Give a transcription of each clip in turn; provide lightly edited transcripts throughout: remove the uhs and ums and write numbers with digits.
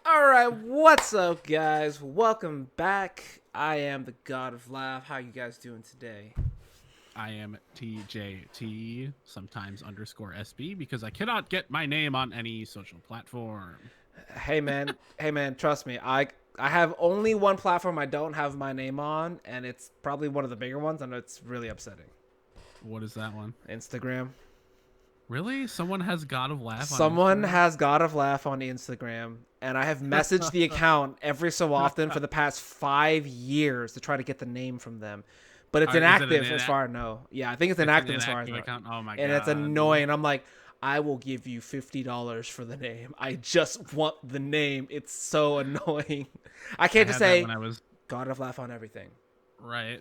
All right, what's up, guys? Welcome back. I am the GodofLaugh. How you guys doing today? I am TJayT, sometimes underscore SB, because I cannot get my name on any social platform. Hey man, trust me. I have only one platform I don't have my name on, and it's probably one of the bigger ones, and it's really upsetting. What is that one? Instagram. Really? Someone has GodofLaugh on Someone Instagram? has GodofLaugh on Instagram, and I have messaged the account every so often for the past 5 years to try to get the name from them. But it's Is it inactive as far as I know. Yeah, I think it's it's an inactive as far as I inactive know. account? Oh my And it's god. annoying. I'm like, I will give you $50 for the name. I just want the name. It's so annoying. I I can't just had that when say I was GodofLaugh on everything. right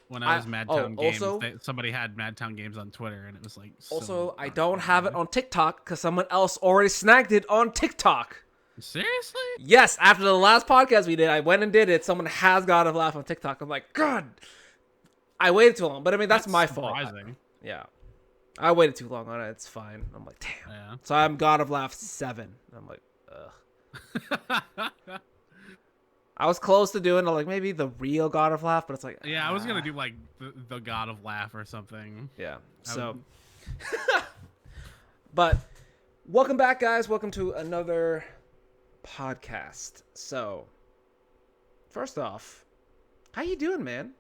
when I I was Madtown Games. also Somebody had Madtown Games on Twitter, and it was like so I don't have it frustrating. on TikTok because someone else already snagged it on TikTok. Seriously? Yes, after the last podcast we did, I went and did it. Someone has GodofLaugh on TikTok. I'm like, God, I waited too long. But I mean, that's That's my fault. surprising. Yeah, I waited too long on it. It's fine. I'm like, damn. Yeah. So I'm GodofLaugh 7. I'm like, ugh. I was close to doing like maybe the real GodofLaugh, but it's like, Yeah, I was gonna do like the GodofLaugh or something. yeah. I So, would, but welcome back, guys. Welcome to another podcast. So, first off, how you doing, man?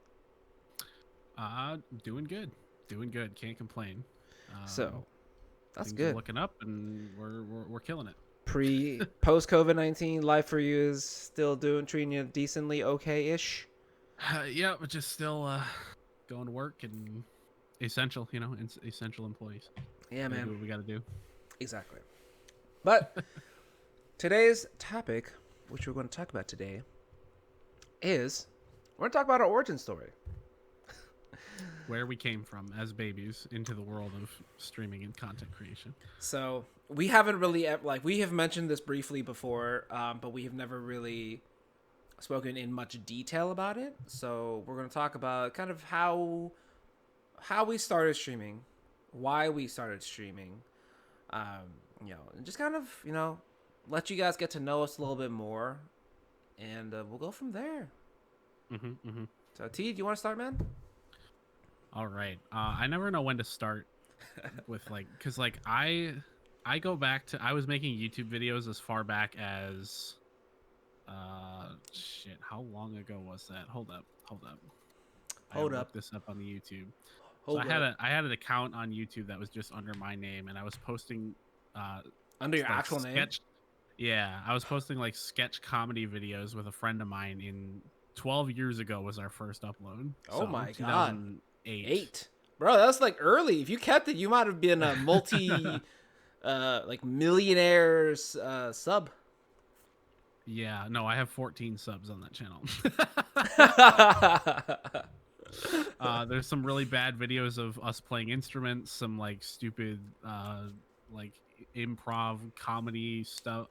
doing good, doing good. Can't complain. So, that's Things are good. looking up, and we're killing it. Post COVID-19 life for you is still treating you decently okay-ish. Yeah, but just still going to work and essential, essential employees. Yeah, Gotta do man. what we gotta do. Exactly. But today's topic, which we're going to talk about today, is we're going to talk about our origin story. Where we came from as babies into the world of streaming and content creation. So we haven't really we have mentioned this briefly before, but we have never really spoken in much detail about it. So we're going to talk about kind of how we started streaming, why we started streaming, and just kind of let you guys get to know us a little bit more, and we'll go from there. So T, do you want to start, man? All right. I never know when to start with because I go back to I was making YouTube videos as far back as shit. How long ago was that? Hold up. I gotta look this up on the YouTube. So I had an account on YouTube that was just under my name, and I was posting under your actual name. Yeah, I was posting like sketch comedy videos with a friend of mine. In 12 years ago was our first upload. Oh So, my god, 2008. Bro, that's like early. If you kept it, you might have been a multi like millionaires sub. Yeah, no, I have 14 subs on that channel. There's some really bad videos of us playing instruments, some like stupid like improv comedy stuff.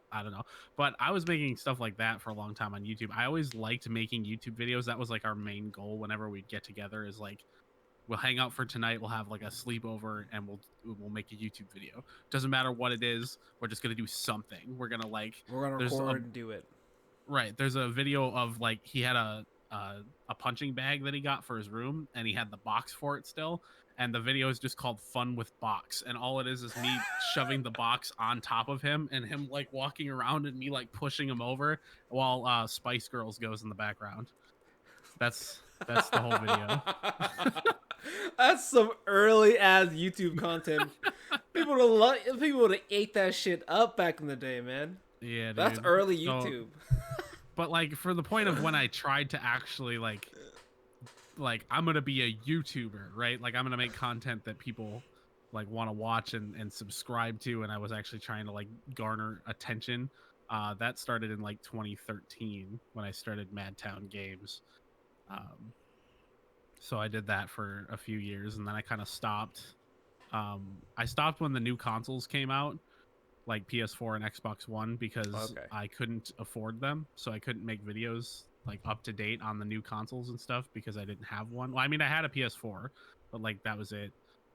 I don't know, but I was making stuff like that for a long time on YouTube. I always liked making YouTube videos. That was like our main goal whenever we'd get together, is like, we'll hang out for tonight, we'll have like a sleepover, and we'll make a YouTube video. Doesn't matter what it is, we're just gonna do something. We're gonna record and do it. Right, there's a video of like he had a punching bag that he got for his room, and he had the box for it still, and the video is just called Fun with Box, and all it is me shoving the box on top of him, and him like walking around, and me like pushing him over, while Spice Girls goes in the background. That's the whole video. That's some early ass YouTube content. People would have ate that shit up back in the day, man. Yeah, dude. That's early YouTube. But like, for the point of when I tried to actually like I'm gonna be a YouTuber, right? Like, I'm gonna make content that people like want to watch and subscribe to, and I was actually trying to like garner attention. That started in like 2013 when I started Madtown Games. So I did that for a few years, and then I kind of stopped. I stopped when the new consoles came out, like PS4 and Xbox One, because I couldn't afford them, so I couldn't make videos like up to date on the new consoles and stuff because I didn't have one. Well, I mean, I had a PS4, but like that was it.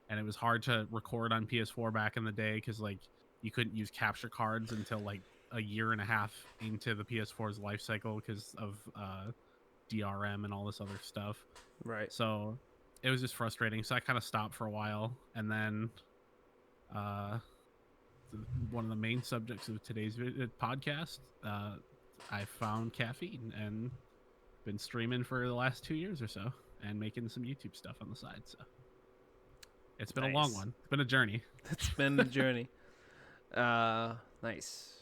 and it was hard to record on PS4 back in the day because like you couldn't use capture cards until like a year and a half into the PS4's life cycle because of DRM and all this other stuff. Right. So it was just frustrating. So I kind of stopped for a while, and then one of the main subjects of today's podcast, I found caffeine and been streaming for the last 2 years or so and making some YouTube stuff on the side. So it's been a long one. It's been a journey. It's been a journey. Nice.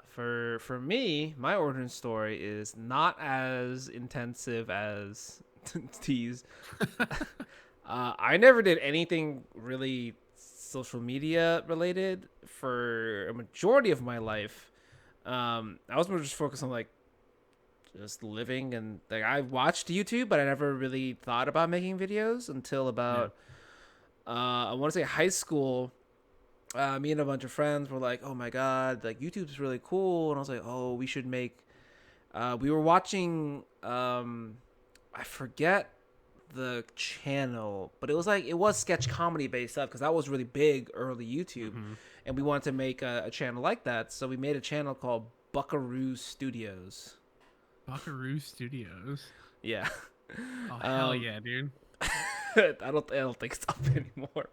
For me, my origin story is not as intensive as T's. I never did anything really social media related for a majority of my life. I was more just focused on like just living, and like I watched YouTube, but I never really thought about making videos until about I want to say high school. Me and a bunch of friends were like, "Oh my god, like YouTube's really cool," and I was like, "Oh, we should make." We were watching. I forget the channel, but it was sketch comedy based stuff because that was really big early YouTube, and we wanted to make a channel like that. So we made a channel called Buckaroo Studios. Buckaroo Studios. Yeah. Oh hell yeah, dude. I don't think it's up anymore.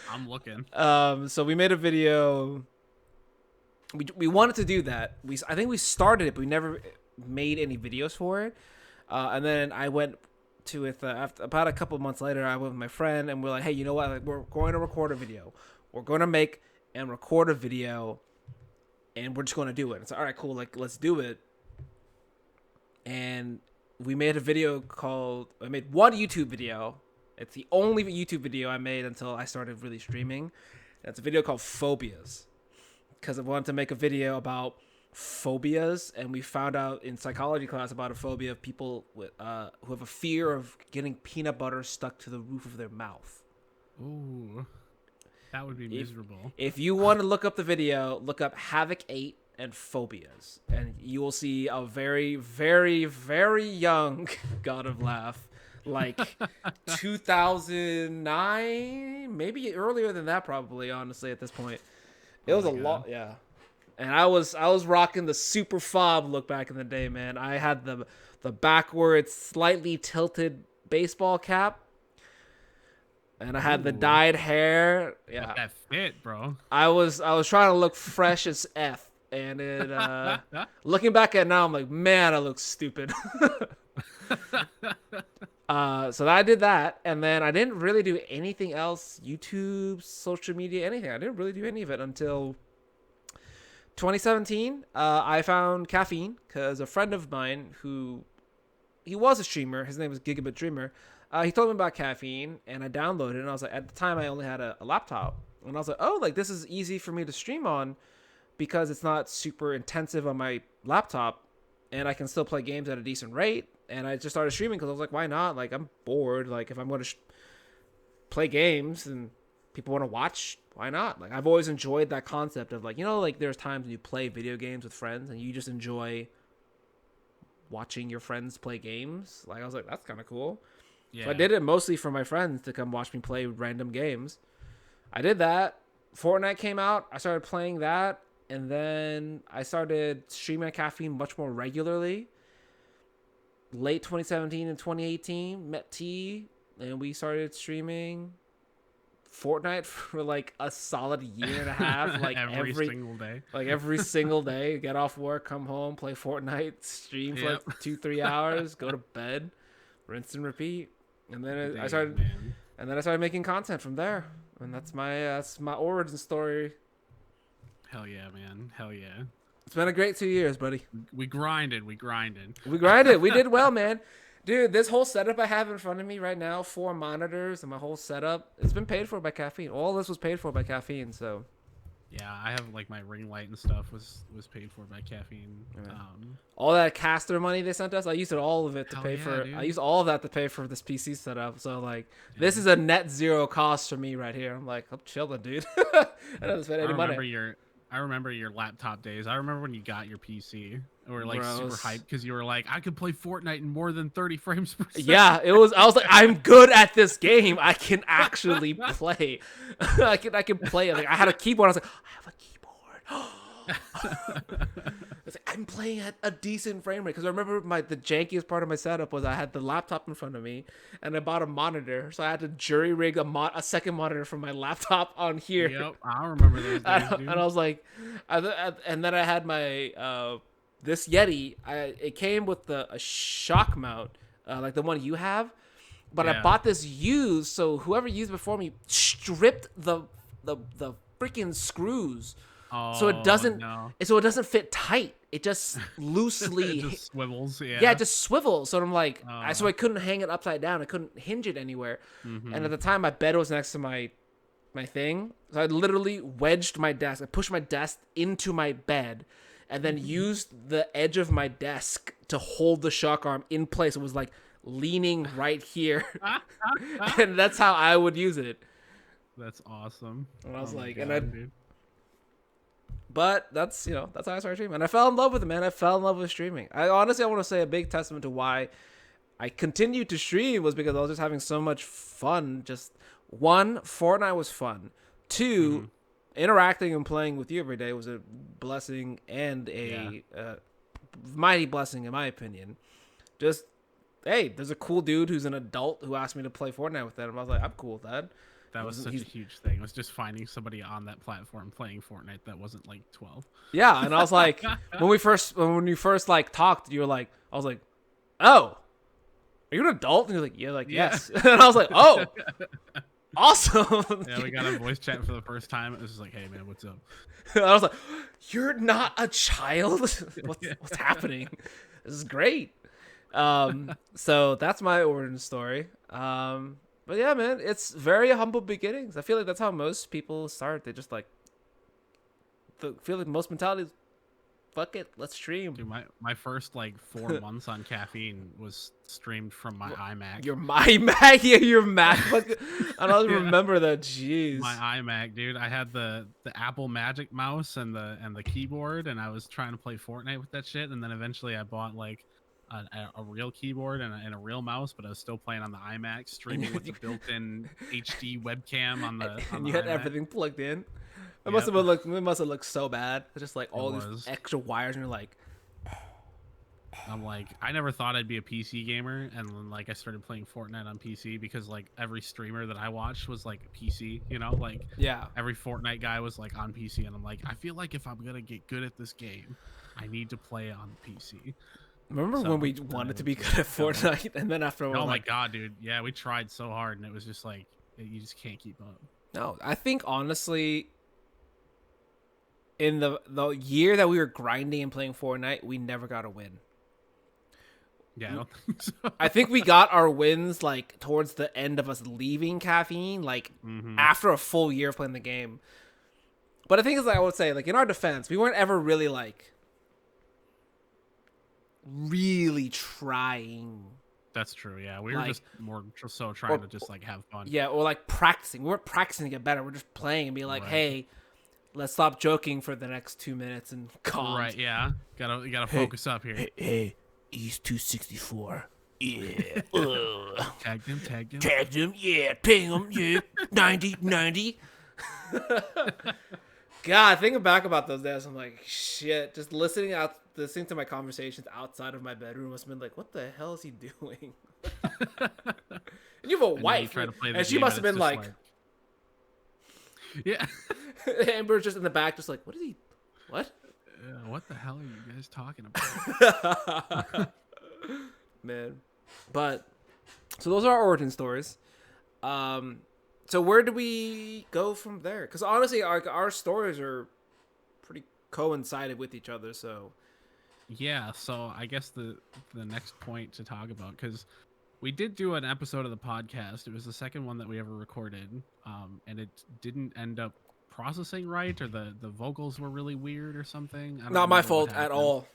I'm looking. So we made a video. We wanted to do that. I think we started it, but we never made any videos for it. And then I went to it after about a couple of months later. I went with my friend, and we're like, "Hey, you know what? Like, we're going to record a video. We're going to make and record a video, and we're just going to do it." It's like, all right, cool. Like, let's do it. And we made a video I made one YouTube video. It's the only YouTube video I made until I started really streaming. It's a video called Phobias, because I wanted to make a video about phobias, and we found out in psychology class about a phobia of people with, who have a fear of getting peanut butter stuck to the roof of their mouth. Ooh, that would be miserable. If you want to look up the video, look up Havoc 8 and Phobias, and you will see a very, very, very young GodofLaugh, like 2009, maybe earlier than that, probably, honestly, at this point. It was a lot, yeah. And I was rocking the super fob look back in the day, man. I had the backwards, slightly tilted baseball cap, and I had the dyed hair. Yeah, that fit, bro. I was trying to look fresh as F, and it looking back at it now, I'm like, man, I look stupid. So I did that, and then I didn't really do anything else, YouTube, social media, anything. I didn't really do any of it until 2017. I found caffeine because a friend of mine he was a streamer, his name was Gigabit Dreamer, he told me about caffeine, and I downloaded it, and I was like, at the time I only had a laptop, and I was like, oh, like this is easy for me to stream on because it's not super intensive on my laptop, and I can still play games at a decent rate. And I just started streaming because I was like, why not? Like, I'm bored. Like, if I'm going to play games and people want to watch, why not? Like, I've always enjoyed that concept of, like, you know, like there's times when you play video games with friends and you just enjoy watching your friends play games. Like, I was like, that's kind of cool. Yeah. So I did it mostly for my friends to come watch me play random games. I did that. Fortnite came out. I started playing that. And then I started streaming caffeine much more regularly. Late 2017 and 2018, met T, and we started streaming Fortnite for like a solid year and a half, like every single day. Like every single day, get off work, come home, play Fortnite, stream for like 2-3 hours, go to bed, rinse and repeat. And then I started making content from there, and that's my origin story. Hell yeah, man! Hell yeah! It's been a great 2 years, buddy. We grinded. We did well, man. Dude, this whole setup I have in front of me right now, 4 monitors and my whole setup, it's been paid for by caffeine. All this was paid for by caffeine, so. Yeah, I have like my ring light and stuff was paid for by caffeine. Yeah. All that caster money they sent us, I used all of it to pay for. Dude. I used all of that to pay for this PC setup. So like, this is a net zero cost for me right here. I'm like, I'm chilling, dude. I don't spend any money. I remember your laptop days. I remember when you got your PC. were like super Gross. hyped because you were like, I could play Fortnite in more than 30 frames per second. Yeah, I was like, I'm good at this game. I can actually play. I can play. Like I had a keyboard. I was like, I have a keyboard. It's like, I'm playing at a decent frame rate because I remember the jankiest part of my setup was I had the laptop in front of me and I bought a monitor, so I had to jury rig a second monitor from my laptop on here. Yep, I remember those days, dude. And I was like, and then I had my this Yeti. It came with a shock mount, like the one you have, but I bought this used. So whoever used before me stripped the freaking screws. So it doesn't. No. So it doesn't fit tight. It just loosely. It just swivels. Yeah. Yeah, it just swivels. So I'm like, so I couldn't hang it upside down. I couldn't hinge it anywhere. Mm-hmm. And at the time, my bed was next to my thing. So I literally wedged my desk. I pushed my desk into my bed, and then used the edge of my desk to hold the shock arm in place. It was like leaning right here, and that's how I would use it. That's awesome. And I was like, dude. But that's how I started streaming, and I fell in love with it, man. I fell in love with streaming. I want to say a big testament to why I continued to stream was because I was just having so much fun. Just one, Fortnite was fun. Two, interacting and playing with you every day was a blessing and a mighty blessing in my opinion. Just hey, there's a cool dude who's an adult who asked me to play Fortnite with them. And I was like, I'm cool with that. That was such a huge thing. It was just finding somebody on that platform playing Fortnite that wasn't like 12. Yeah, and I was like, when you first like talked, you were like, I was like, oh, are you an adult? And you're like, yeah, yes. And I was like, oh, awesome. Yeah, we got a voice chat for the first time. It was just like, hey man, what's up? I was like, you're not a child. What's happening? This is great. So that's my origin story. But yeah, man, it's very humble beginnings. I feel like that's how most people start. They just like feel like most mentalities. Fuck it, let's stream. Dude, my first like 4 months on caffeine was streamed from my iMac. Your iMac, yeah, your MacBook. I don't remember that. Jeez. My iMac, dude. I had the Apple Magic Mouse and the keyboard, and I was trying to play Fortnite with that shit. And then eventually I bought like a real keyboard and a real mouse, but I was still playing on the iMac, streaming with the built-in HD webcam on the. And you had everything plugged in. It must have looked so bad. It's just like all these extra wires, and you're like. I'm like, I never thought I'd be a PC gamer, and then like I started playing Fortnite on PC because like every streamer that I watched was like PC, like every Fortnite guy was like on PC, and I'm like, I feel like if I'm gonna get good at this game, I need to play on PC. Remember when we wanted to be good at Fortnite, and then after a while, my god, dude, yeah, we tried so hard, and it was just like you just can't keep up. No, I think honestly, in the year that we were grinding and playing Fortnite, we never got a win. Yeah, I don't think so. I think we got our wins like towards the end of us leaving caffeine, like after a full year of playing the game. But the thing is, like, I would say, like in our defense, we weren't ever really like really trying. That's true. Yeah, we were just more so trying to just like have fun. Yeah, or like practicing. We weren't practicing to get better. We're just playing and be like, hey, let's stop joking for the next 2 minutes and calm. Right. Yeah. Gotta focus up here. Hey. He's 264. Yeah. Tagged him. Tagged him. Yeah. Ping him. Yeah. 90. God, thinking back about those days, I'm like, shit. Just listening to my conversations outside of my bedroom must have been like, what the hell is he doing? And you have a wife, and she must have been like, yeah. Amber's just in the back, just like, what is he? What? What the hell are you guys talking about? Man. But so those are our origin stories. So where do we go from there? Because honestly, our stories are pretty coincided with each other. So yeah. So I guess the next point to talk about, because we did do an episode of the podcast. It was the second one that we ever recorded, and it didn't end up processing right, or the vocals were really weird or something. Not my fault at all.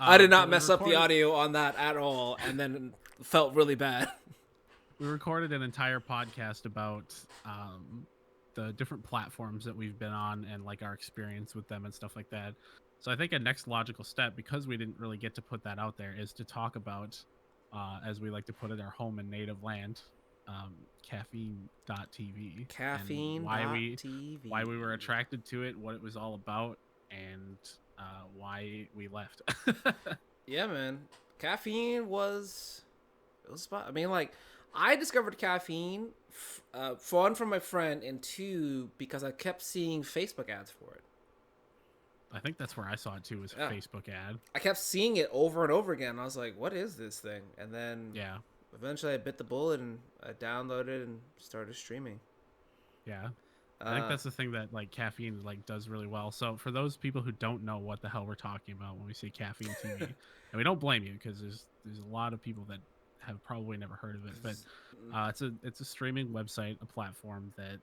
I did not mess up the audio on that at all, and then felt really bad. We recorded an entire podcast about the different platforms that we've been on and like our experience with them and stuff like that. So I think a next logical step, because we didn't really get to put that out there, is to talk about, as we like to put it, our home and native land, caffeine.tv, and why we were attracted to it, what it was all about, and why we left. Yeah, man. Caffeine was I mean, like, I discovered caffeine, one from my friend, and two because I kept seeing Facebook ads for it. I think that's where I saw it too, was a Facebook ad. I kept seeing it over and over again. I was like, what is this thing? And then eventually I bit the bullet and I downloaded and started streaming. Yeah. I think that's the thing that like caffeine like does really well. So for those people who don't know what the hell we're talking about when we say caffeine TV, and we don't blame you because there's a lot of people that have probably never heard of it, but it's a streaming website, a platform that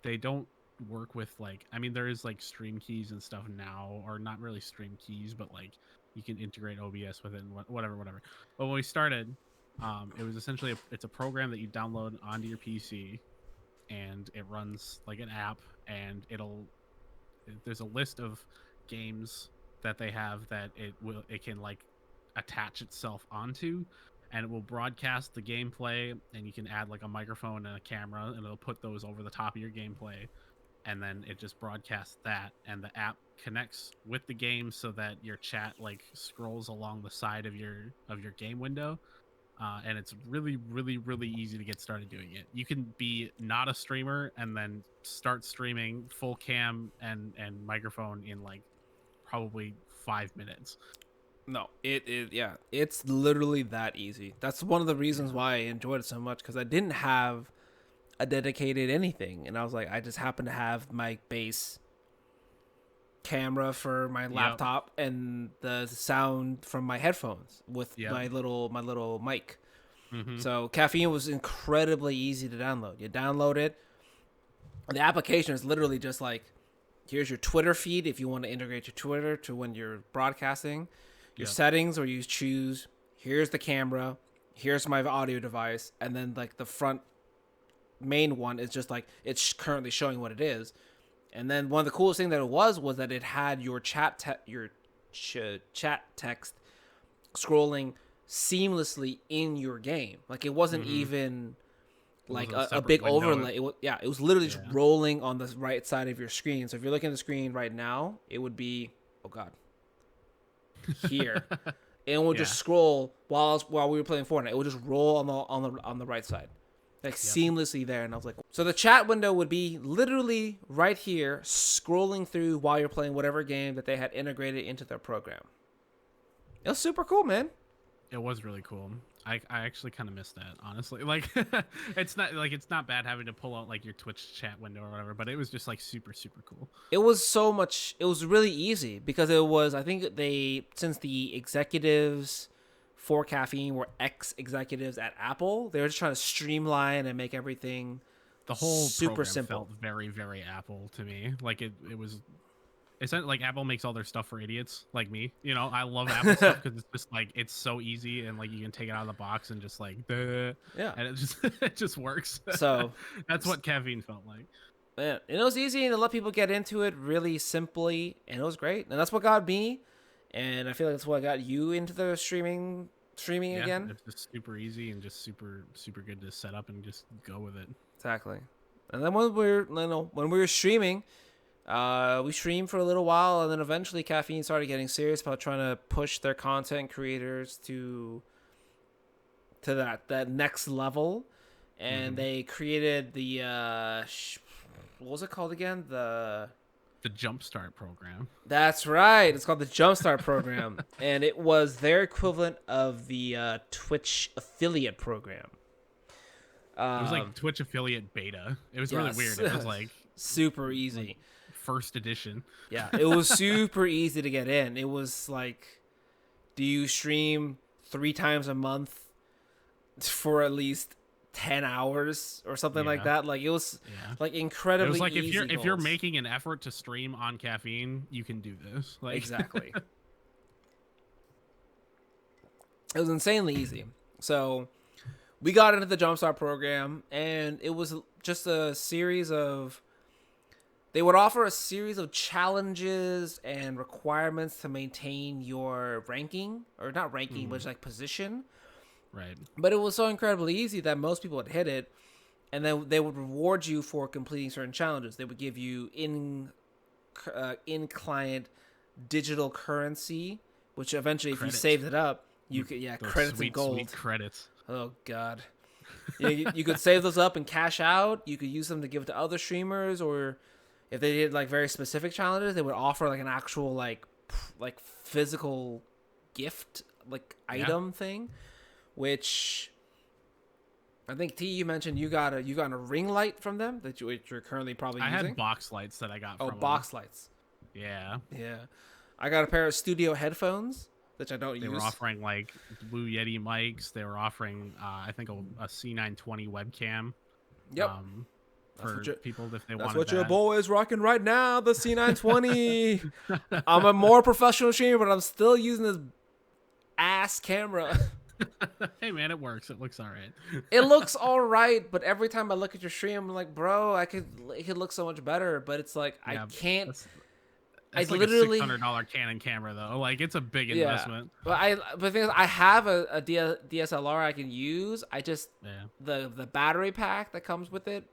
they don't work with, like, I mean, there is like stream keys and stuff now, or not really stream keys, but like you can integrate OBS with it and whatever. But when we started, it was essentially it's a program that you download onto your PC, and it runs like an app, and there's a list of games that they have that it can like attach itself onto, and it will broadcast the gameplay, and you can add like a microphone and a camera, and it'll put those over the top of your gameplay, and then it just broadcasts that, and the app connects with the game so that your chat like scrolls along the side of your game window. And it's really, really, really easy to get started doing it. You can be not a streamer and then start streaming full cam and microphone in like probably 5 minutes. No, it's literally that easy. That's one of the reasons why I enjoyed it so much, because I didn't have a dedicated anything, and I was like, I just happen to have my base camera for my laptop and the sound from my headphones with my little mic. So caffeine was incredibly easy to download. You download it, the application is literally just like, here's your Twitter feed if you want to integrate your Twitter to when you're broadcasting, your settings, or you choose, here's the camera, here's my audio device, and then like the front main one is just like, it's currently showing what it is. And then one of the coolest thing that it was that it had your chat text scrolling seamlessly in your game. Like, it wasn't even like a big overlay. It was literally just rolling on the right side of your screen. So if you're looking at the screen right now, it would be, oh god, here, and it would just scroll while we were playing Fortnite. It would just roll on the right side, like seamlessly there. And I was like, so the chat window would be literally right here, scrolling through while you're playing whatever game that they had integrated into their program. It was super cool, man. It was really cool. I actually kind of missed that, honestly. Like, it's not bad having to pull out like your Twitch chat window or whatever, but it was just like super, super cool. It was really easy because it was, I think since the executives for caffeine were ex-executives at Apple, they were just trying to streamline and make everything the whole super simple. Felt very, very Apple to me. Like it was. It's not like Apple makes all their stuff for idiots like me. You know, I love Apple stuff because it's just like, it's so easy, and like you can take it out of the box and just like, and it just works. So that's what caffeine felt like. Man, and it was easy to let people get into it really simply, and it was great. And that's what got me, and I feel like that's what got you into the streaming again. It's just super easy and just super, super good to set up and just go with it. Exactly. And then when we were streaming, we streamed for a little while, and then eventually Caffeine started getting serious about trying to push their content creators to that next level, and they created the what was it called again? The Jumpstart program. That's right. It's called the Jumpstart program, and it was their equivalent of the Twitch affiliate program. It was like Twitch affiliate beta. It was really weird. It was like super easy. Like, first edition. Yeah, it was super easy to get in. It was like, do you stream 3 times a month for at least 10 hours or something like that? Like, it was like incredibly. It was like, easy if you're making an effort to stream on caffeine, you can do this. Like, exactly. It was insanely easy. So we got into the Jumpstart program, and it was just a series of. They would offer a series of challenges and requirements to maintain your ranking, or not ranking, but like position. Right. But it was so incredibly easy that most people would hit it, and then they would reward you for completing certain challenges. They would give you in-client digital currency, which eventually, Credits. if you saved it up, you could credits sweet, and gold. Sweet credits. Oh God. Yeah, you could save those up and cash out. You could use them to give to other streamers, or if they did like very specific challenges, they would offer like an actual like physical gift item thing, which I think T, you mentioned you got a ring light from them that you're currently probably using. I had box lights that I got from box lights. Yeah. I got a pair of studio headphones, which I don't use. They were offering like Blue Yeti mics. They were offering, I think, a C920 webcam. Yep. For people if they wanted That's what that. your boy is rocking right now, the C920. I'm a more professional streamer, but I'm still using this ass camera. Hey man, it works. It looks all right. It looks all right, but every time I look at your stream, I'm like, bro, it could look so much better, but it's like I can't. It's like literally a $600 Canon camera though. Like it's a big investment. But the thing is, I have a DSLR I can use. I just the battery pack that comes with it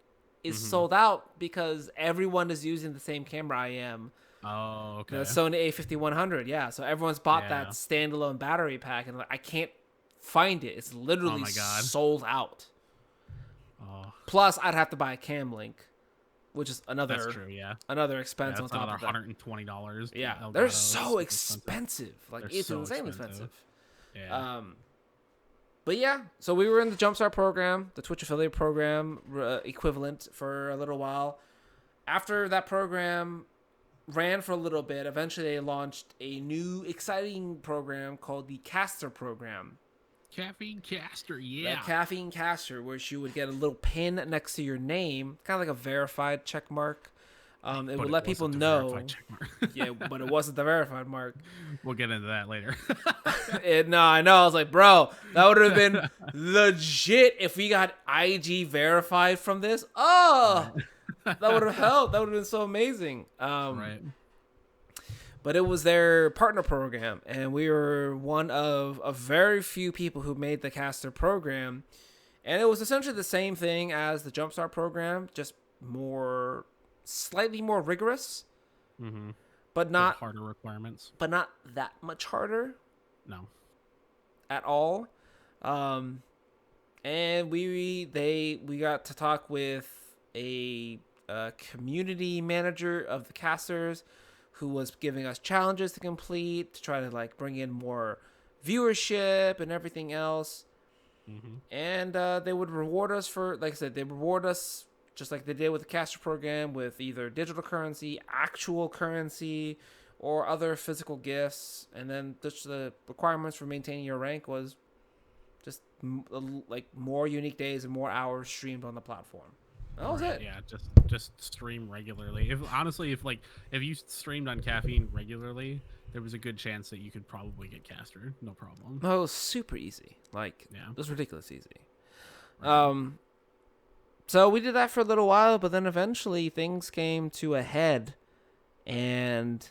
is sold out because everyone is using the same camera I am. Oh, okay. The Sony A5100, yeah. So everyone's bought that standalone battery pack, and I can't find it. It's literally sold out. Oh. Plus, I'd have to buy a cam link, which is another expense on top of that. $120. Yeah, they're so expensive. Like it's so insanely expensive. Yeah. But yeah, so we were in the Jumpstart program, the Twitch affiliate program equivalent for a little while. After that program ran for a little bit, eventually they launched a new exciting program called the Caster program. Caffeine Caster, yeah. The Caffeine Caster, where you would get a little pin next to your name, kind of like a verified check mark. It would let people know. Yeah, but it wasn't the verified mark. We'll get into that later. No, I know. I was like, bro, that would have been legit if we got IG verified from this. Oh, that would have helped. That would have been so amazing. Right. But it was their partner program, and we were one of a very few people who made the Caster program. And it was essentially the same thing as the Jumpstart program, just slightly more rigorous, but not harder requirements, but not that much harder. No, at all. And we got to talk with a community manager of the casters, who was giving us challenges to complete to try to like bring in more viewership and everything else. And they would reward us for, like I said, they reward us just like they did with the Caster program, with either digital currency, actual currency, or other physical gifts. And then just the requirements for maintaining your rank was just like more unique days and more hours streamed on the platform. That was it. Yeah, just stream regularly. If you streamed on Caffeine regularly, there was a good chance that you could probably get Caster, no problem. Oh, it was super easy. Like, it was ridiculous easy. Right. So we did that for a little while, but then eventually things came to a head, and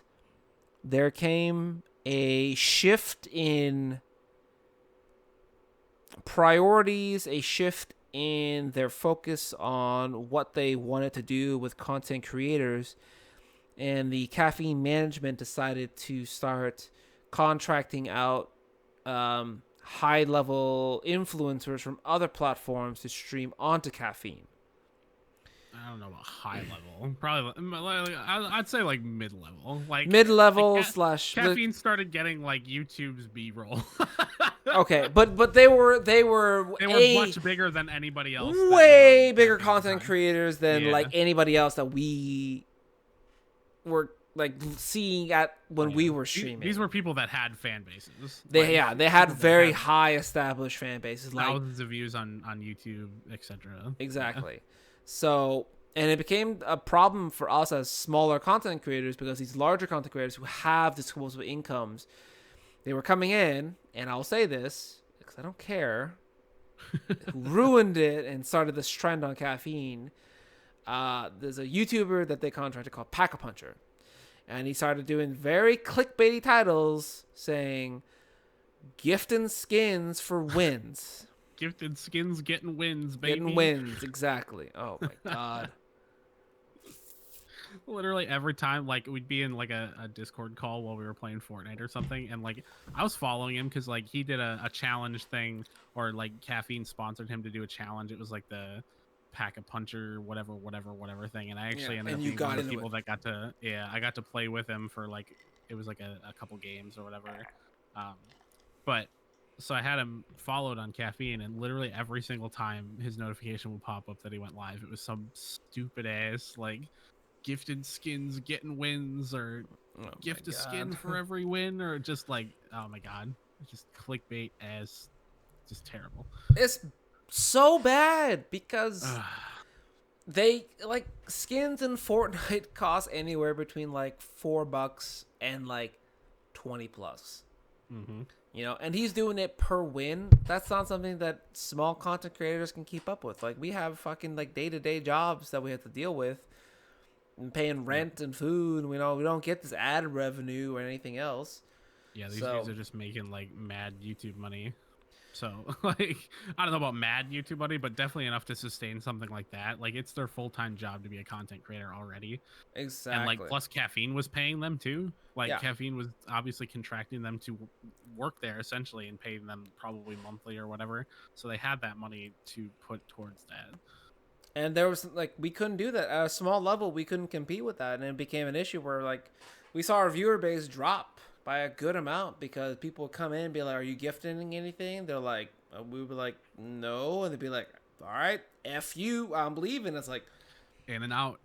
there came a shift in priorities, a shift in their focus on what they wanted to do with content creators, and the Caffeine management decided to start contracting out high-level influencers from other platforms to stream onto Caffeine. I don't know about high level. Probably, I'd say like mid level. Like mid-level slash Caffeine started getting like YouTube's B-roll. Okay, but they were much bigger than anybody else. Way bigger content creators than like anybody else that we were like seeing at when we were streaming. These were people that had fan bases. They had very high established fan bases, thousands of views on YouTube, etc. Exactly. So, and it became a problem for us as smaller content creators, because these larger content creators who have disposable incomes, they were coming in, and I'll say this because I don't care. who ruined it and started this trend on caffeine. There's a YouTuber that they contracted called Pack-a-Puncher, and he started doing very clickbaity titles saying gifting skins for wins. Gifted skins getting wins, baby. Getting wins, exactly. Oh my god. Literally every time, like, we'd be in like a Discord call while we were playing Fortnite or something, and like I was following him because like he did a challenge thing, or like Caffeine sponsored him to do a challenge. It was like the Pack-a-Puncher whatever thing, and I actually ended up and you being one got of the into people it. that got to, I got to play with him for like, it was like a couple games or whatever. um but so I had him followed on Caffeine, and literally every single time his notification would pop up that he went live, it was some stupid ass like gifted skins getting wins, or Oh my gift a skin god. for every win, or just like, oh my god, just clickbait as just terrible. It's so bad because they like skins in Fortnite cost anywhere between like $4 and like 20 plus. Mm-hmm. You know, and he's doing it per win. That's not something that small content creators can keep up with. Like we have fucking like day-to-day jobs that we have to deal with, and paying rent and food. We don't get this ad revenue or anything else. Yeah, these So dudes are just making like mad YouTube money. So like, I don't know about mad YouTube money, but definitely enough to sustain something like that. Like, it's their full-time job to be a content creator already. And like, exactly. plus Caffeine was paying them too. Like, Yeah. Caffeine was obviously contracting them to work there essentially, and paying them probably monthly or whatever. So they had that money to put towards that. And there was like we couldn't do that at a small level. We couldn't compete with that, and it became an issue where like we saw our viewer base drop by a good amount because people would come in and be like, "Are you gifting anything?" They're like, we were like, "No," and they'd be like, "All right, f you, I'm leaving." It's like, In and out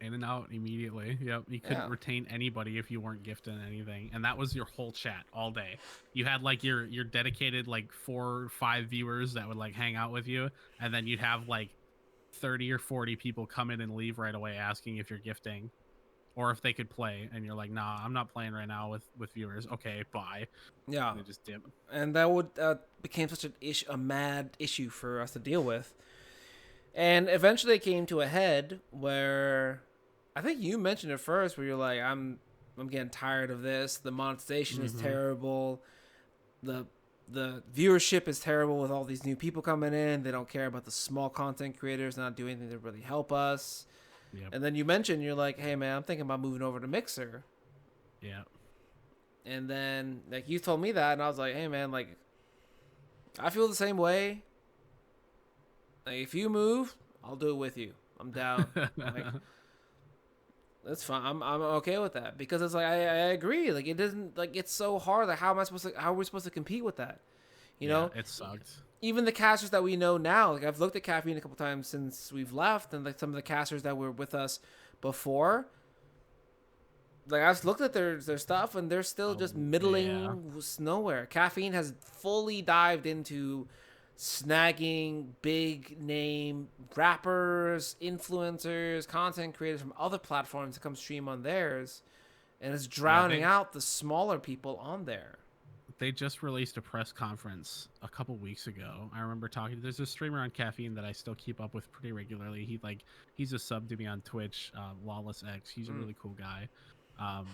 immediately. Yep. You couldn't yeah, retain anybody if you weren't gifting anything. And that was your whole chat all day. You had like your dedicated like 4 or 5 viewers that would like hang out with you. And then you'd have like 30 or 40 people come in and leave right away asking if you're gifting or if they could play. And you're like, nah, I'm not playing right now with viewers. Okay, bye. yeah, And they just dip. and that would became such a mad issue for us to deal with. And eventually it came to a head where I think you mentioned it first, where you're like, I'm getting tired of this. The monetization is Mm-hmm. terrible. The the viewership is terrible with all these new people coming in. They don't care about the small content creators, not doing anything to really help us. Yep. And then you mentioned you're like, hey man, I'm thinking about moving over to Mixer. Yeah. And then like you told me that, and I was like, hey man, like I feel the same way. Like if you move, I'll do it with you. I'm down. Like that's fine. I'm okay with that because it's like I agree. Like it doesn't like it's so hard. Like how are we supposed to compete with that? You Yeah, know, it sucked. even the casters that we know now. Like I've looked at Caffeine a couple times since we've left, and like some of the casters that were with us before. Like I've looked at their stuff, and they're still Oh, just yeah. middling nowhere. Caffeine has fully dived into snagging big name rappers, influencers, content creators from other platforms to come stream on theirs, and it's Yeah, drowning out the smaller people on there. they just released a press conference a couple weeks ago. I remember talking. There's a streamer on Caffeine that I still keep up with pretty regularly. He's a sub to me on Twitch, Lawless X. He's a Mm. really cool guy. Um,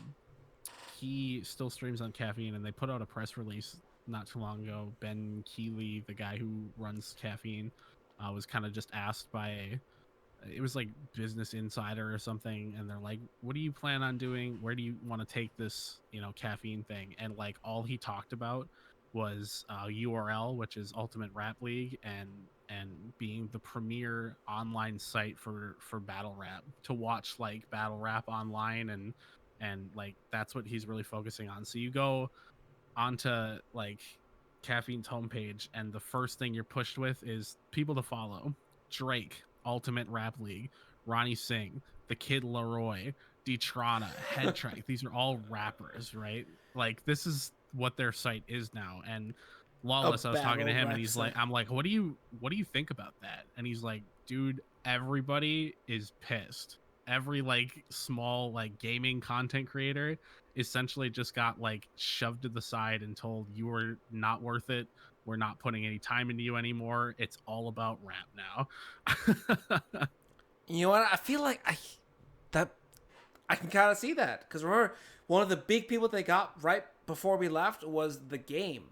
he still streams on Caffeine, and they put out a press release not too long ago. Ben Keeley, the guy who runs Caffeine, was kind of just asked by, it was like Business Insider or something, and they're like, what do you plan on doing, where do you want to take this, Caffeine thing? And like all he talked about was URL, which is Ultimate Rap League, and being the premier online site for battle rap, to watch like battle rap online, and like that's what he's really focusing on. So you go onto like Caffeine's homepage, and the first thing you're pushed with is people to follow: Drake, Ultimate Rap League, Ronnie Singh, the Kid Leroy, Detrana, Head Track. These are all rappers, right? Like this is what their site is now. And A Lawless, I was talking to battle him, and rap he's like, site. I'm like, what do you think about that? And he's like, dude, everybody is pissed. Every like small like gaming content creator essentially just got like shoved to the side and told you were not worth it. we're not putting any time into you anymore. It's all about rap now. You know what? I feel like that I can kind of see that because remember one of the big people they got right before we left was the game.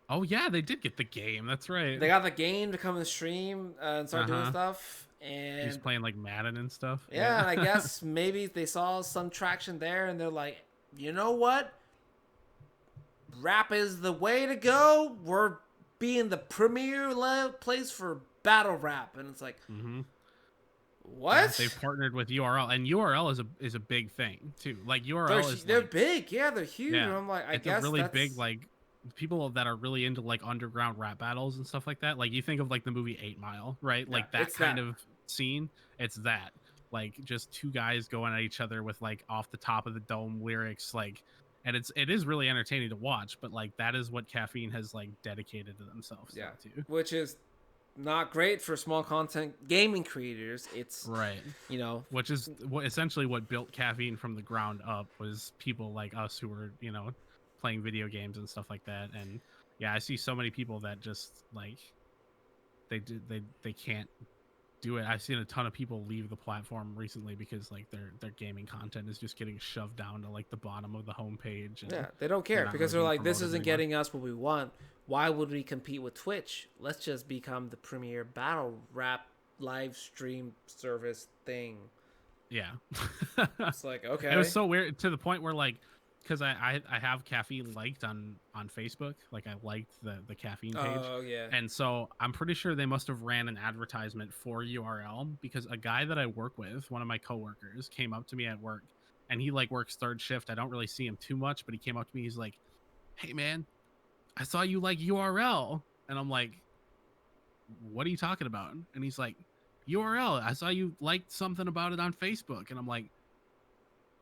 Oh yeah, they did get the game. That's right. They got the game to come and stream and start doing stuff, He's and playing like Madden and stuff. yeah, and I guess maybe they saw some traction there, and they're like, you know what? Rap is the way to go. We're being the premier place for battle rap, and it's like, what? Yeah, they've partnered with URL, and URL is a big thing too. Like URL they're like, big, yeah, they're huge. Yeah, And I'm like, I it's guess a really that's big like people that are really into like underground rap battles and stuff like that. Like you think of like the movie 8 Mile, right? Yeah, Like that it's kind that. of scene. It's that like just two guys going at each other with like off the top of the dome lyrics, like, and it is really entertaining to watch. But like that is what Caffeine has like dedicated to themselves Yeah, to. which is not great for small content gaming creators. It's Right. you know, Which is essentially what built Caffeine from the ground up was people like us who were, you know, playing video games and stuff like that. And yeah, I see so many people that just like they can't do it. I've seen a ton of people leave the platform recently because like their gaming content is just getting shoved down to like the bottom of the homepage. yeah, they don't care because they're really like, this promoted isn't anymore. getting us what we want. Why would we compete with Twitch? Let's just become the premier battle rap live stream service thing. Yeah. It's like, okay. It was so weird to the point where like, because I have Caffeine liked on Facebook, like I liked the Caffeine page. Oh yeah. And so I'm pretty sure they must have ran an advertisement for URL because a guy that I work with, one of my coworkers, came up to me at work, and he like works third shift. I don't really see him too much, but he came up to me. He's like, "Hey man, I saw you like URL," and I'm like, "What are you talking about?" And he's like, "URL. I saw you liked something about it on Facebook," and I'm like,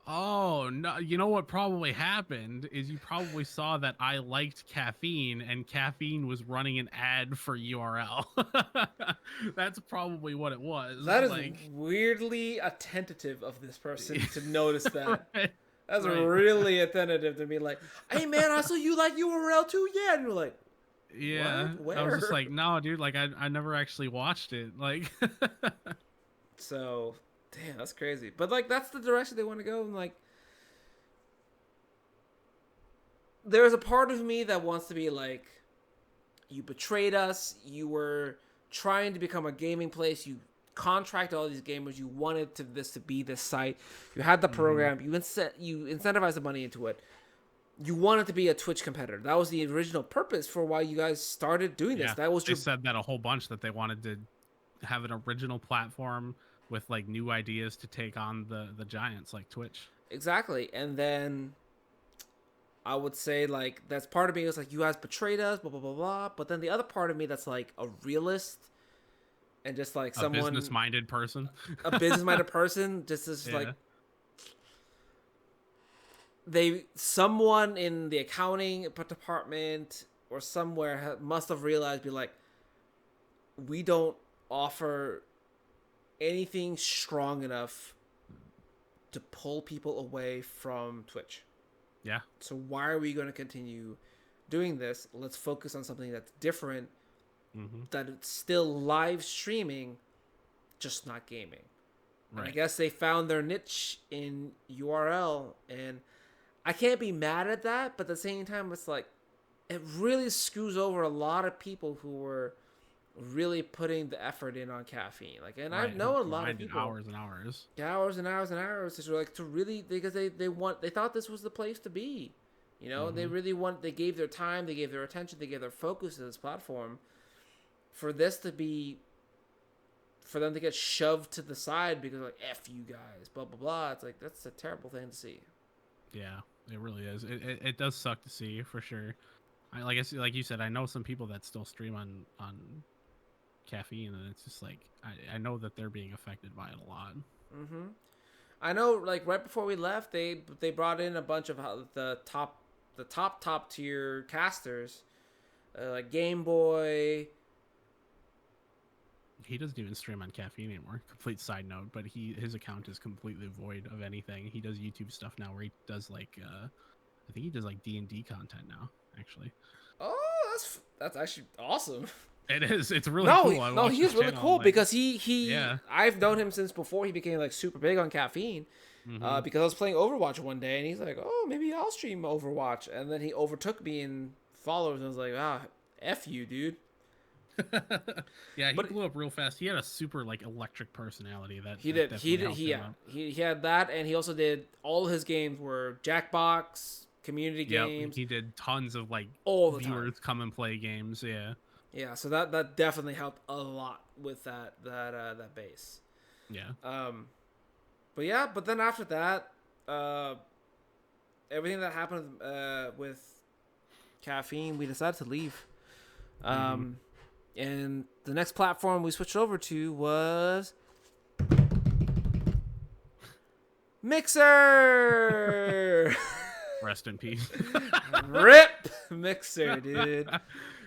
"Oh no, you know what probably happened is you probably saw that I liked Caffeine and Caffeine was running an ad for URL." That's probably what it was. That is like weirdly attentive of this person to notice that. right, That's right. really attentive to be like, hey man, I saw you like URL too, yeah. And you're like, Yeah. what? I was Where? just like, "No, dude, like I never actually watched it." Like So, damn, that's crazy. But like, that's the direction they want to go. And like, there's a part of me that wants to be like, you betrayed us. You were trying to become a gaming place. You contract all these gamers. You wanted this to be this site. You had the program. You incentivized the money into it. You wanted to be a Twitch competitor. That was the original purpose for why you guys started doing this. Yeah, That was they said that a whole bunch, that they wanted to have an original platform with like new ideas to take on the giants like Twitch. exactly. And then I would say like that's part of me was like, you guys betrayed us, blah blah blah blah. But then the other part of me that's like a realist and just like A someone business-minded person. a business-minded person, just is Yeah. like someone in the accounting department or somewhere must have realized, be like, we don't offer anything strong enough to pull people away from Twitch. Yeah. So why are we going to continue doing this? Let's focus on something that's different, that it's still live streaming, just not gaming. Right. I guess they found their niche in URL, and I can't be mad at that, but at the same time, it's like, it really screws over a lot of people who were really putting the effort in on Caffeine. Like, and I know a lot of people, hours and hours, to like to really, because they thought this was the place to be. You know, they gave their time, they gave their attention, they gave their focus to this platform. For this to be, for them to get shoved to the side because like, F you guys, blah blah blah. It's like, that's a terrible thing to see. Yeah, it really is. It does suck to see, for sure. Like you said, I know some people that still stream on Caffeine, and it's just like I know that they're being affected by it a lot. I know, like right before we left, they brought in a bunch of the top tier casters, like Game Boy. He doesn't even stream on Caffeine anymore. Complete side note, but his account is completely void of anything. He does YouTube stuff now, where he does like I think he does like D&D content now, actually. Oh, That's actually awesome. It is. It's really No, cool. I no, watched he's his really channel, cool like, because he yeah. I've known him since before he became like super big on caffeine. Hmm. Because I was playing Overwatch one day and he's like, "Oh, maybe I'll stream Overwatch," and then he overtook me in followers and I was like, "Ah, f you, dude." Yeah, he But blew up real fast. He had a super like electric personality that he that did, he definitely did, helped he him yeah, out. he had that, and he also did all his games were Jackbox community Yep, games he did tons of like all the time. viewers come and play games. Yeah, Yeah, so that definitely helped a lot with that base. yeah. But yeah, but then after that, everything that happened with caffeine, we decided to leave. Hmm. And the next platform we switched over to was Mixer. Rest in peace. Rip Mixer, dude.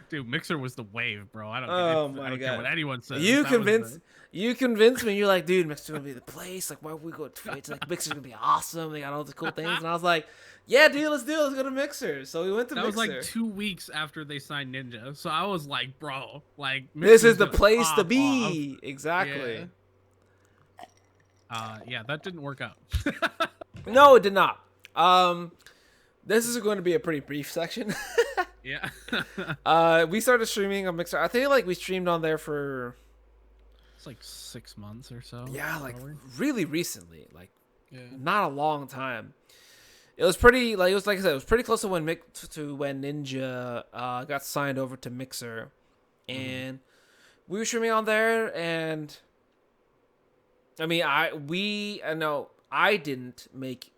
Dude, Mixer was the wave, bro. I don't Oh I my don't care what god. anyone says. You That was convinced the you convinced me. You're like, dude, Mixer's gonna be the place. Like, why would we go to Twitch? Like, Mixer's gonna be awesome. They got all the cool things. And I was like, yeah, dude, let's do it. Let's go to Mixer. So we went to that was Mixer. like 2 weeks after they signed Ninja. So I was like, bro, like This is Mixer's the gonna place to pop off. be. Exactly. Yeah. Yeah, that didn't work out. No, it did not. This is going to be a pretty brief section. Yeah. We started streaming on Mixer. I think like we streamed on there for It's like 6 months or so. yeah, like probably. really recently, like Yeah. not a long time. It was pretty like I said, it was pretty close to when Ninja got signed over to Mixer, and we were streaming on there. And I mean, I know I didn't make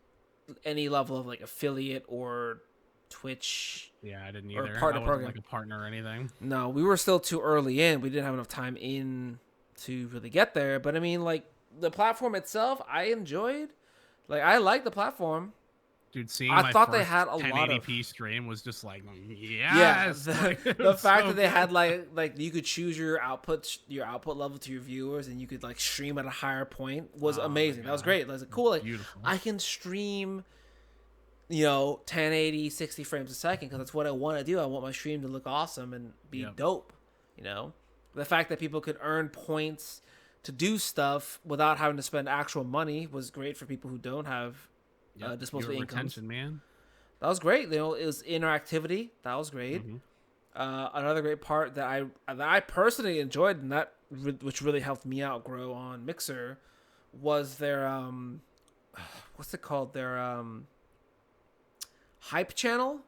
any level of like affiliate or Twitch. Yeah, I didn't Or either. partner I wasn't program. like a partner or anything. No, we were still too early in. We didn't have enough time in to really get there. But I mean, like the platform itself, I enjoyed. Like I like the platform. Dude, seeing I my thought they first had a lot of 1080p stream was just like, yeah. yes. The, Like, it the was fact so that they good. had like you could choose your output level to your viewers, and you could like stream at a higher point was Oh my amazing. That was God. great. That was cool. Like Beautiful. I can stream, 1080, 60 frames a second because that's what I want to do. I want my stream to look awesome and be Yep. dope. The fact that people could earn points to do stuff without having to spend actual money was great for people who don't have Yep. disposable Your incomes. retention, man. That was great. It was interactivity. That was great. Mhm. Another great part that I personally enjoyed, and which really helped me out grow on Mixer, was their what's it called? Their hype channel.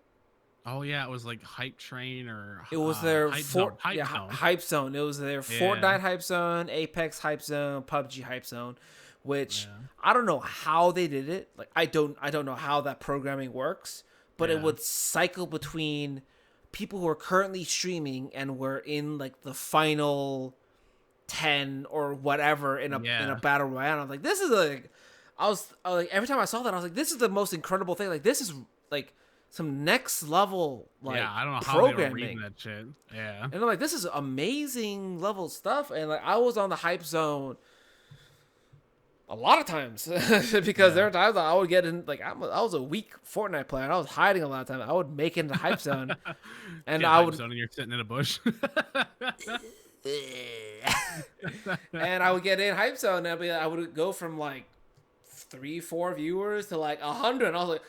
Oh yeah, it was like Hype Train or It was their Hype Fort Zone. Hype Zone. hype zone. It was their Yeah. Fortnite hype zone, Apex hype zone, PUBG hype zone, which Yeah. I don't know how they did it. Like I don't know how that programming works, but it Yeah. would cycle between people who are currently streaming and were in like the final 10 or whatever in a Yeah. battle royale. I was like, this is like I was like every time I saw that I was like, this is the most incredible thing. Like this is like some next level like Yeah, I don't know how they were programming. reading that shit. Yeah. And I'm like, this is amazing level stuff. And like, I was on the hype zone a lot of times because there are times that I would get in. Like, I was a weak Fortnite player. And I was hiding a lot of times. I would make it into hype zone, and Get I Hype would, Zone and you're sitting in a bush. and I would get in hype zone. And I would go from like 3-4 viewers to like 100. And I was like,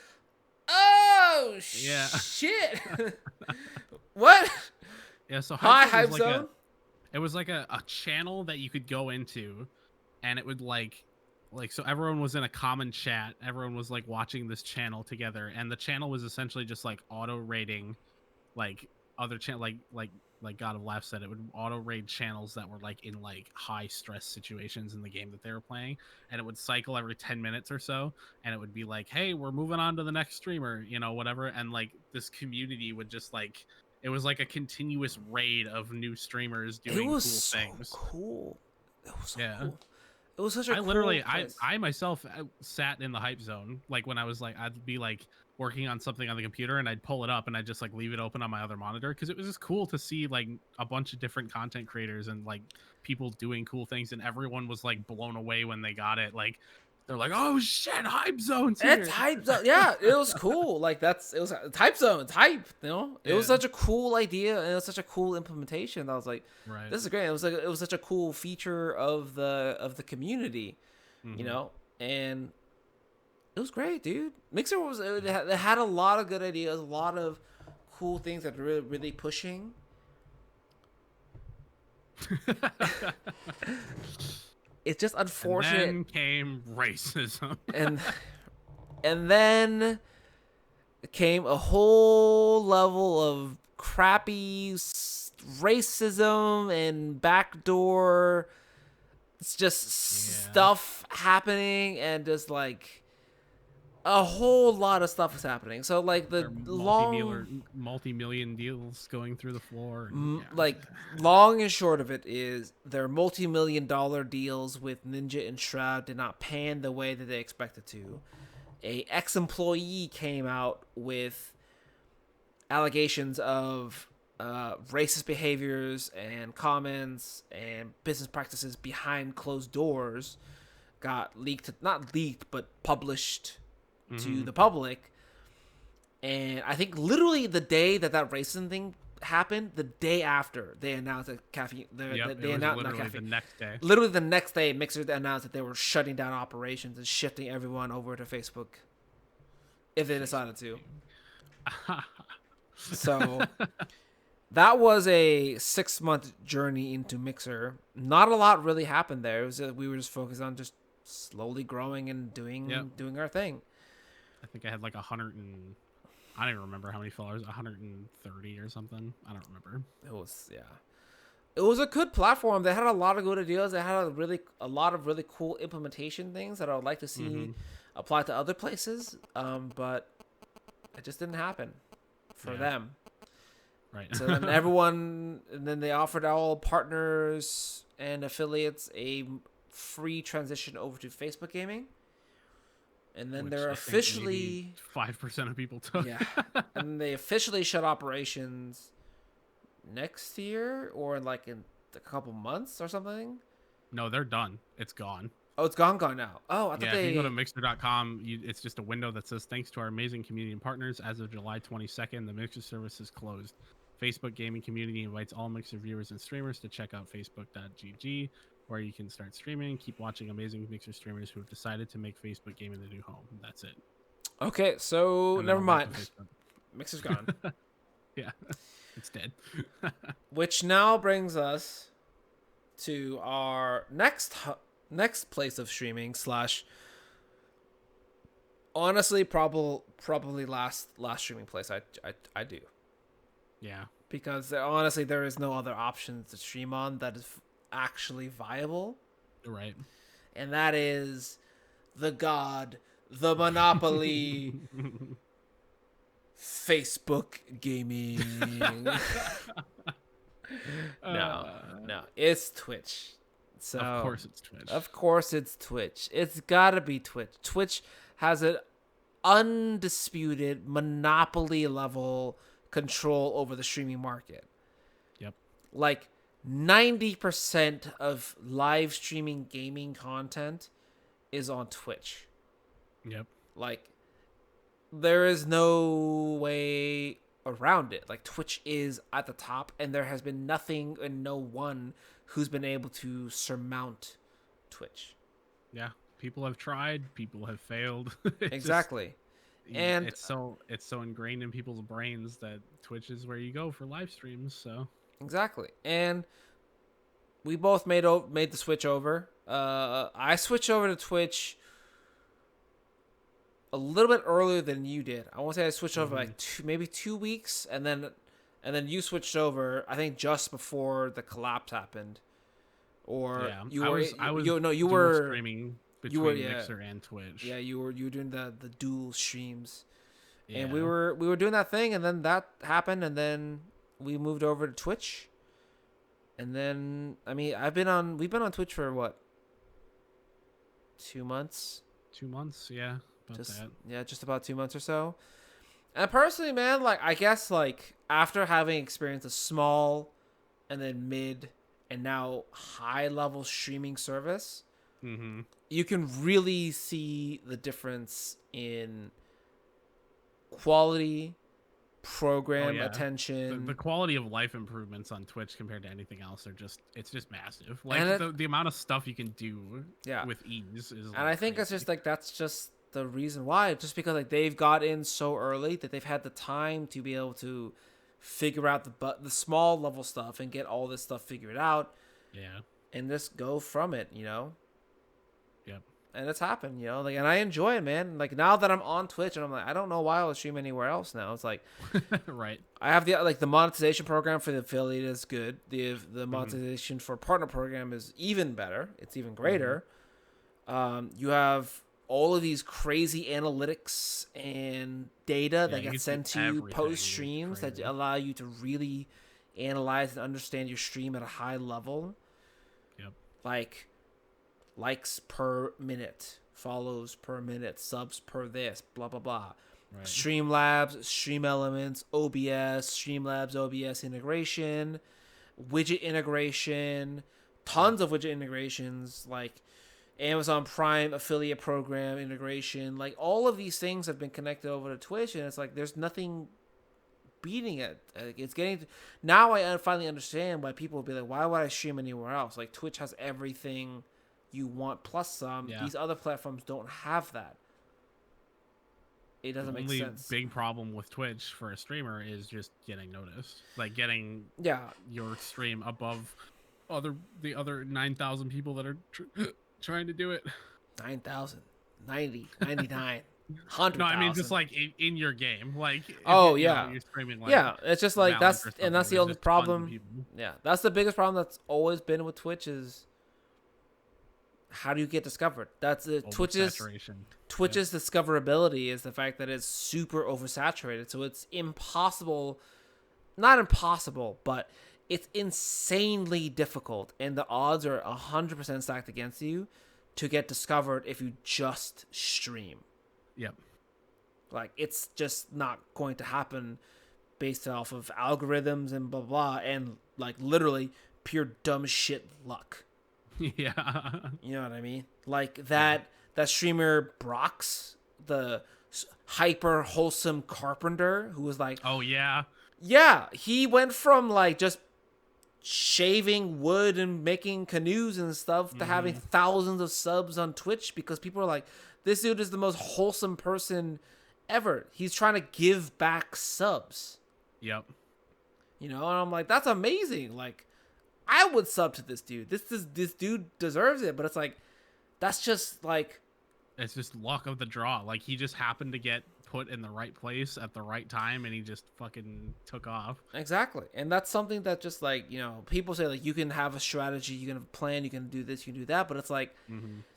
oh Yeah. shit, what? Yeah, so Hi, Zone hype was like zone. it was like a channel that you could go into, and it would like so everyone was in a common chat. Everyone was like watching this channel together, and the channel was essentially just like auto rating like other channel like GodofLaugh said, it would auto raid channels that were like in like high stress situations in the game that they were playing, and it would cycle every 10 minutes or so, and it would be like, hey, we're moving on to the next streamer, whatever. And like this community would just like, it was like a continuous raid of new streamers doing It was cool so things. cool. It was so Yeah. cool. It was such a I literally, cool place. I myself sat in the hype zone. Like when I was like, I'd be like working on something on the computer, and I'd pull it up and I'd just like leave it open on my other monitor, because it was just cool to see like a bunch of different content creators and like people doing cool things, and everyone was like blown away when they got it. Like They're like, oh shit, hype zone's here. It's hype zone. Yeah, it was cool. Like it was hype zone. It's hype. You know, it was such a cool idea and it was such a cool implementation. I was like, Right. this is great. It was such a cool feature of the community, you know, and it was great, dude. Mixer it had a lot of good ideas, a lot of cool things that were really pushing. It's just unfortunate. And then came racism. and then came a whole level of crappy racism and backdoor. It's just stuff happening and just like a whole lot of stuff is happening. So like the multi-million deals going through the floor. Like long and short of it is their multi-million-dollar deals with Ninja and Shroud did not pan the way that they expected to. A ex-employee came out with allegations of racist behaviors and comments and business practices behind closed doors. Got not leaked, but published to the public. And I think literally the day that racism thing happened, the day after they announced that caffeine, the next day. Literally the next day, Mixer announced that they were shutting down operations and shifting everyone over to Facebook if they decided to. So that was a 6-month journey into Mixer. Not a lot really happened there. It was we were just focused on just slowly growing and doing our thing. I think I had like 100 and I don't even remember how many followers, 130 or something. I don't remember. It was a good platform. They had a lot of good ideas. They had a lot of really cool implementation things that I would like to see apply to other places. But it just didn't happen for them. Right. So then then they offered all partners and affiliates a free transition over to Facebook gaming. And then they're officially 5% of people took. Yeah. And they officially shut operations next year or like in a couple months or something. No, they're done. It's gone. Oh, it's gone now. Oh, I thought if you go to Mixer.com, it's just a window that says, thanks to our amazing community and partners, as of July 22nd, the Mixer service is closed. Facebook gaming community invites all Mixer viewers and streamers to check out facebook.gg, where you can start streaming, keep watching amazing Mixer streamers who have decided to make Facebook gaming the new home. That's it. Okay, so never mind. Mixer's gone. Yeah, it's dead. Which now brings us to our next place of streaming / honestly probably last streaming place I do. Yeah. Because honestly there is no other options to stream on that is actually viable. Right. And that is the monopoly Facebook gaming. No, it's Twitch. So of course it's Twitch. Of course it's Twitch. It's gotta be Twitch. Twitch has an undisputed monopoly level control over the streaming market. Yep. Like 90% of live streaming gaming content is on Twitch. Yep. Like there is no way around it. Like Twitch is at the top and there has been nothing and no one who's been able to surmount Twitch. Yeah. People have tried, people have failed. Exactly. And it's so ingrained in people's brains that Twitch is where you go for live streams, so exactly. And we both made the switch over. I switched over to Twitch a little bit earlier than you did. I want to say I switched over like maybe 2 weeks, and then you switched over. I think just before the collapse happened, or you were streaming between Mixer and Twitch. Yeah, you were doing the dual streams, and we were doing that thing, and then that happened, and then we moved over to Twitch. And then, I mean, we've been on Twitch for what? 2 months? 2 months, yeah. Just about 2 months or so. And personally, man, like, I guess, like, after having experienced a small and then mid and now high level streaming service, Mm-hmm. you can really see the difference in quality, Oh program yeah. The attention, quality of life improvements on Twitch compared to anything else are it's just massive. and Like the amount of stuff you can do yeah, with ease is and like I think it's crazy. just like that's just the reason why. Just because like they've got in so early that they've had the time to be able to figure out the small level stuff and get all this stuff figured out Yeah. and just go from it, you know. Yep. And it's happened, you know. Like, and I enjoy it, man. Like now that I'm on Twitch and I'm like, I don't know why I would stream anywhere else now. It's like Right. I have the monetization program for the affiliate is good. The Mm-hmm. monetization for partner program is even better. It's even Mm-hmm. greater. You have all of these crazy analytics and data Yeah, that you get can see sent to you everything. post streams that Crazy. allow you to really analyze and understand your stream at a high level. Yep. Like likes per minute, follows per minute, subs per this, blah blah blah. Right. Streamlabs, Stream Elements, OBS, Streamlabs, OBS integration, widget integration, tons of widget integrations like Amazon Prime affiliate program integration. Like all of these things have been connected over to Twitch, and it's like there's nothing beating it. Like, it's getting now. I finally understand why people would be like, "Why would I stream anywhere else?" Like Twitch has everything you want plus some. Yeah. These other platforms don't have that. It The doesn't make only sense. big problem with Twitch for a streamer is just getting noticed, like getting Yeah, your stream above the other 9,000 people that are trying to do it. 9,000, 90, 99, 100,000. No, I mean just like in your game, like if Oh you yeah, you're streaming like yeah. It's just like Valorant or that's something. the There's only just tons of problem. people. Yeah, that's the biggest problem that's always been with Twitch is how do you get discovered? That's the Oversaturation. Twitch's discoverability is the fact that it's super oversaturated. So it's impossible, not impossible, but it's insanely difficult, and the odds are 100% stacked against you to get discovered if you just stream. Yep. Like it's just not going to happen based off of algorithms and blah blah and like literally pure dumb shit luck. Yeah. You know what I mean? Like that streamer Brox, the hyper wholesome carpenter who was like, Oh yeah. yeah, he went from like just shaving wood and making canoes and stuff to having thousands of subs on Twitch because people are like, this dude is the most wholesome person ever. He's trying to give back subs. Yep. You know, and I'm like, that's amazing. Like, I would sub to this dude. This dude deserves it. But it's like, that's just like, It's just luck of the draw. Like he just happened to get put in the right place at the right time, and he just fucking took off. exactly. And that's something that just like, you know, people say like you can have a strategy, you can have a plan, you can do this, you can do that. But it's like,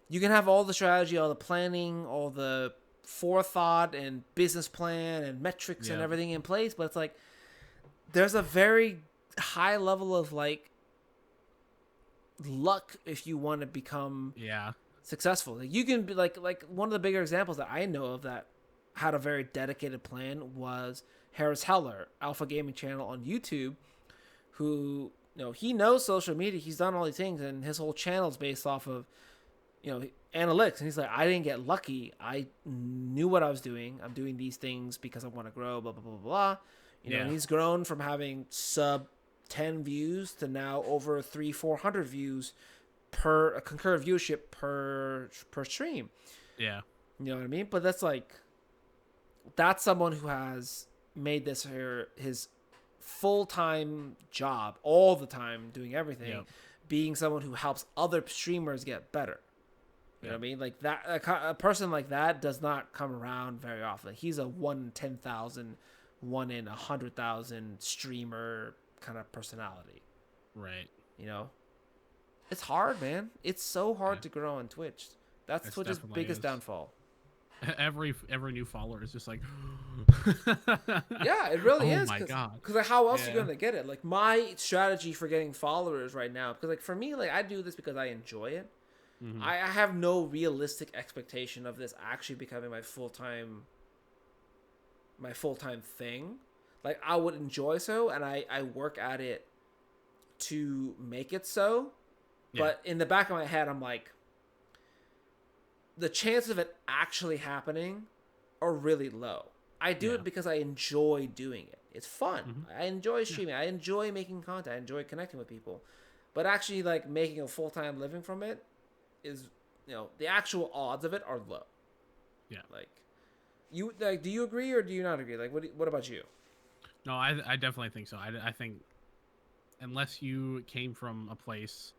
you can have all the strategy, all the planning, all the forethought and business plan and metrics and everything in place. But it's like, there's a very high level of like luck if you want to become successful. Like, you can be like one of the bigger examples that I know of that had a very dedicated plan was Harris Heller, Alpha Gaming Channel on YouTube, who, you know, he knows social media, he's done all these things, and his whole channel is based off of, you know, analytics. And he's like, I didn't get lucky. I knew what I was doing. I'm doing these things because I want to grow, blah, blah, blah, blah. You know, and he's grown from having sub 10 views to now over 400 views per concurrent viewership per stream. Yeah. You know what I mean? But that's like, that's someone who has made this his full-time job all the time, doing everything, being someone who helps other streamers get better. You know what I mean? Like that, a person like that does not come around very often. He's a 1 in 10,000, 1 in 100,000 streamer kind of personality. Right. You know, it's hard, man. It's so hard to grow on Twitch. That's Twitch's biggest downfall. Every new follower is just like, yeah, it really is. Oh my god! Because like, how else are you gonna get it? Like my strategy for getting followers right now, because like for me, like I do this because I enjoy it. I have no realistic expectation of this actually becoming my full time thing. Like I would enjoy so, and I work at it to make it so. But in the back of my head, I'm like, the chances of it actually happening are really low. I do it because I enjoy doing it. It's fun. I enjoy streaming. I enjoy making content. I enjoy connecting with people. But actually, like, making a full-time living from it is, the actual odds of it are low. Yeah. Like, do you agree or do you not agree? Like, what about you? No, I definitely think so. I think unless you came from a place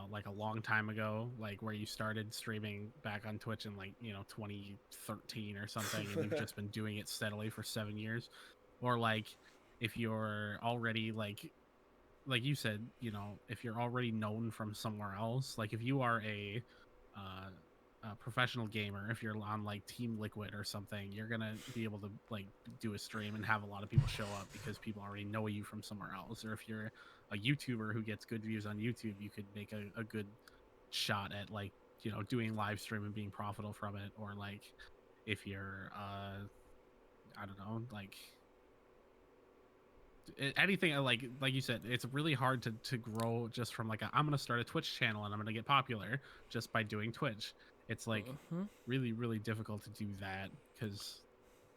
like a long time ago, like where you started streaming back on Twitch in 2013 or something, and you've just been doing it steadily for 7 years, or like if you're already like you said, if you're already known from somewhere else, like if you are a professional gamer, if you're on like Team Liquid or something, you're gonna be able to like do a stream and have a lot of people show up because people already know you from somewhere else. Or if you're a YouTuber who gets good views on YouTube, you could make a good shot at like doing live stream and being profitable from it. Or like if you're I don't know, like anything like you said, it's really hard to grow just from like I'm gonna start a Twitch channel and I'm gonna get popular just by doing Twitch. It's like really, really difficult to do that because,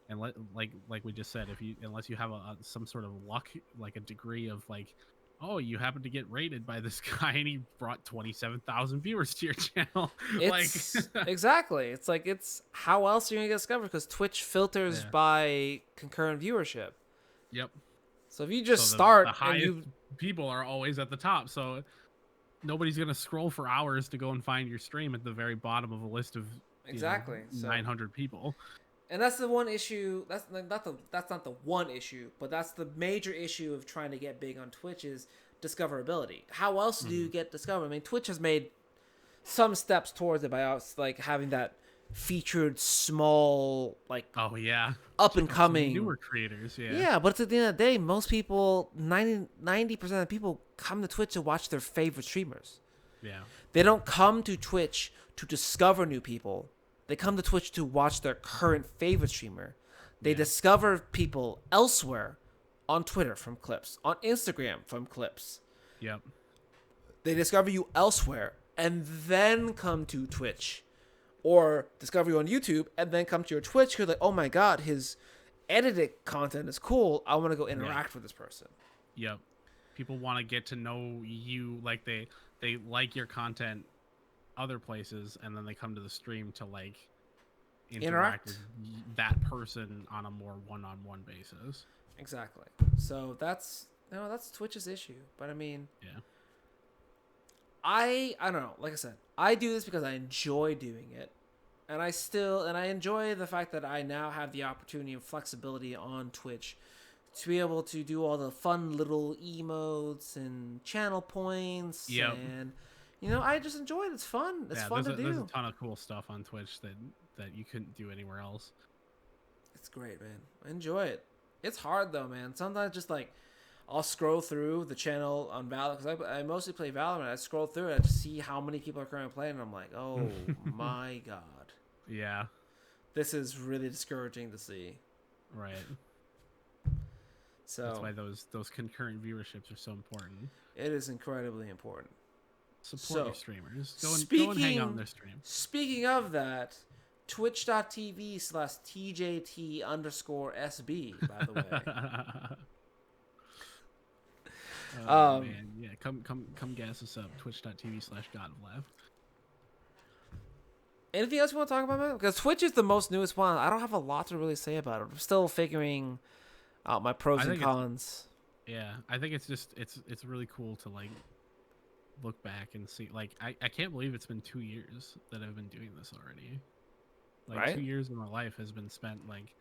and like we just said, unless you have some sort of luck, like a degree of like, oh, you happen to get rated by this guy and he brought 27,000 viewers to your channel. It's exactly. It's like, it's how else are you gonna get discovered? Because Twitch filters by concurrent viewership. Yep. So if you just start, the highest people are always at the top. So nobody's gonna scroll for hours to go and find your stream at the very bottom of a list of 900 people. And that's the one issue. That's not the one issue, but that's the major issue of trying to get big on Twitch is discoverability. How else do you get discovered? I mean, Twitch has made some steps towards it by us, like having that featured small, like up and coming newer creators. But at the end of the day, most people, 90% of the people come to Twitch to watch their favorite streamers. They don't come to Twitch to discover new people. They come to Twitch to watch their current favorite streamer. They discover people elsewhere on Twitter from clips, on Instagram from clips. They discover you elsewhere and then come to Twitch. Or discover you on YouTube and then come to your Twitch. You're like, oh my god, his edited content is cool. I want to go interact with this person. People want to get to know you, like they like your content other places, and then they come to the stream to like interact with that person on a more one-on-one basis. Exactly. So that's Twitch's issue. But I mean, I don't know. Like I said, I do this because I enjoy doing it. And I enjoy the fact that I now have the opportunity and flexibility on Twitch to be able to do all the fun little emotes and channel points. And, I just enjoy it. It's fun. It's fun to do. There's a ton of cool stuff on Twitch that you couldn't do anywhere else. It's great, man. I enjoy it. It's hard, though, man. Sometimes just like I'll scroll through the channel on Valorant because I mostly play Valorant. I scroll through it to see how many people are currently playing, and I'm like, oh my god. This is really discouraging to see. Right. So that's why those concurrent viewerships are so important. It is incredibly important. Support your streamers. Go and hang out on their stream. Speaking of that, twitch.tv/TJayT_SB, by the way. Man, yeah, come gas us up. Twitch.tv/GodofLaugh. Anything else you want to talk about, man? Because Twitch is the most newest one. I don't have a lot to really say about it. I'm still figuring out my pros and cons. I think it's just it's really cool to like look back and see. Like I can't believe it's been 2 years that I've been doing this already. Like 2 years of my life has been spent like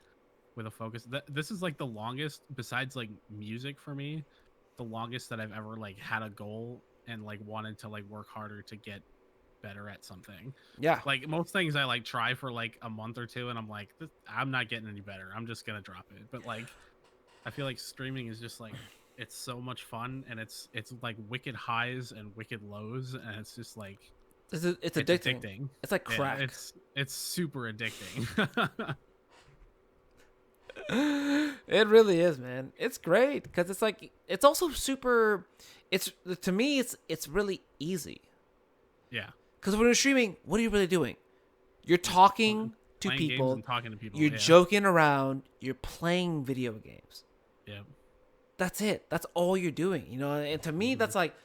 with a focus. This is like the longest, besides like music for me, the longest that I've ever like had a goal and like wanted to like work harder to get better at something. Like most things I like try for like a month or two and I'm like, I'm not getting any better, I'm just gonna drop it. But like I feel like streaming is just like, it's so much fun, and it's like wicked highs and wicked lows, and it's just like it's addicting. It's like crack. It's super addicting. It really is, man. It's great because it's like, it's also super, to me it's really easy. Because when you're streaming, what are you really doing? You're talking to playing games people. and talking to people. You're joking around. You're playing video games. Yeah. That's it. That's all you're doing. You know, and to me, that's like